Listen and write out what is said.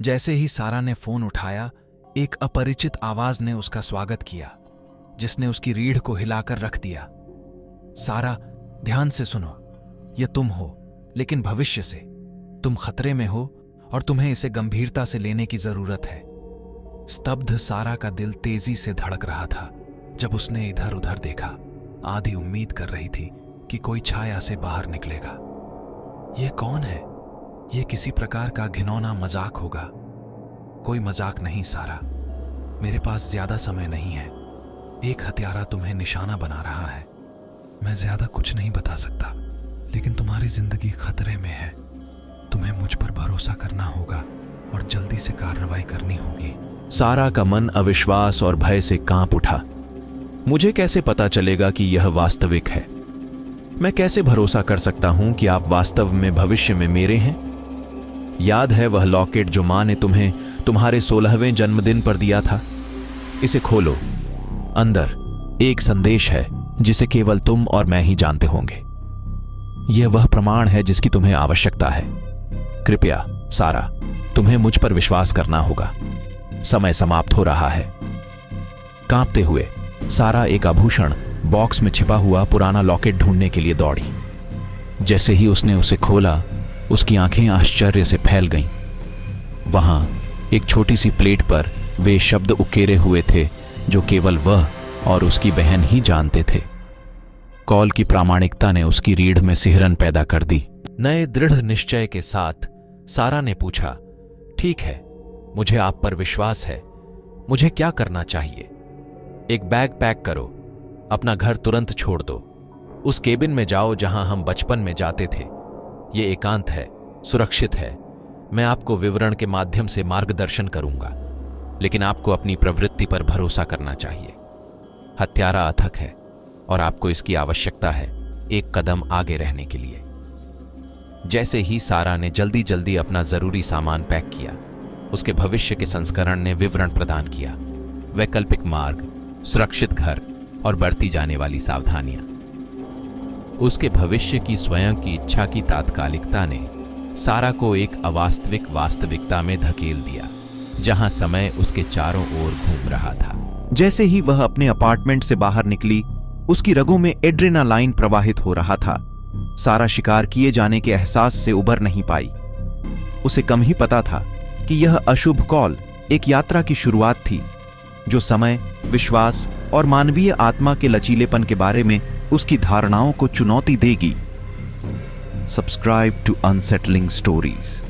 जैसे ही सारा ने फोन उठाया, एक अपरिचित आवाज ने उसका स्वागत किया, जिसने उसकी रीढ़ को हिलाकर रख दिया। सारा, ध्यान से सुनो, यह तुम हो, लेकिन भविष्य से। तुम खतरे में हो और तुम्हें इसे गंभीरता से लेने की जरूरत है। स्तब्ध सारा का दिल तेजी से धड़क रहा था जब उसने इधर उधर देखा। आधी उम्मीद कर रही थी कि कोई छाया से बाहर निकलेगा। यह कौन है? यह किसी प्रकार का घिनौना मजाक होगा। कोई मजाक नहीं सारा, मेरे पास ज्यादा समय नहीं है। एक हत्यारा तुम्हें निशाना बना रहा है। मैं ज्यादा कुछ नहीं बता सकता, लेकिन तुम्हारी जिंदगी खतरे में है। तुम्हें मुझ पर भरोसा करना होगा और जल्दी से कार्रवाई करनी होगी। सारा का मन अविश्वास और भय से कांप उठा। मुझे कैसे पता चलेगा कि यह वास्तविक है? मैं कैसे भरोसा कर सकता हूं कि आप वास्तव में भविष्य में मेरे हैं? याद है वह लॉकेट जो मां ने तुम्हें तुम्हारे 16वें जन्मदिन पर दिया था? इसे खोलो। अंदर एक संदेश है जिसे केवल तुम और मैं ही जानते होंगे। यह वह प्रमाण है जिसकी तुम्हें आवश्यकता है। कृपया सारा, तुम्हें मुझ पर विश्वास करना होगा। समय समाप्त हो रहा है। कांपते हुए सारा एक आभूषण बॉक्स में छिपा हुआ पुराना लॉकेट ढूंढने के लिए दौड़ी। जैसे ही उसने उसे खोला, उसकी आंखें आश्चर्य से फैल गईं। वहां एक छोटी सी प्लेट पर वे शब्द उकेरे हुए थे जो केवल वह और उसकी बहन ही जानते थे। कॉल की प्रामाणिकता ने उसकी रीढ़ में सिहरन पैदा कर दी। नए दृढ़ निश्चय के साथ सारा ने पूछा, ठीक है, मुझे आप पर विश्वास है। मुझे क्या करना चाहिए? एक बैग पैक करो, अपना घर तुरंत छोड़ दो, उस केबिन में जाओ जहां हम बचपन में जाते थे। ये एकांत है, सुरक्षित है। मैं आपको विवरण के माध्यम से मार्गदर्शन करूंगा, लेकिन आपको अपनी प्रवृत्ति पर भरोसा करना चाहिए। हत्यारा अथक है और आपको इसकी आवश्यकता है, एक कदम आगे रहने के लिए। जैसे ही सारा ने जल्दी जल्दी अपना जरूरी सामान पैक किया, उसके भविष्य के संस्करण ने विवरण प्रदान किया। वैकल्पिक मार्ग, सुरक्षित घर और बढ़ती जाने वाली सावधानियां। उसके भविष्य की स्वयं की इच्छा की तात्कालिकता ने सारा को एक अवास्तविक वास्तविकता में धकेल दिया, जहां समय उसके चारों ओर घूम रहा था। जैसे ही वह अपने अपार्टमेंट से बाहर निकली, उसकी रगों में एड्रेनालाइन प्रवाहित हो रहा था। सारा शिकार किए जाने के एहसास से उबर नहीं पाई। उसे कम ही पता था कि यह अशुभ कॉल एक यात्रा की शुरुआत थी, जो समय, विश्वास और मानवीय आत्मा के लचीलेपन के बारे में उसकी धारणाओं को चुनौती देगी। Subscribe to unsettling stories.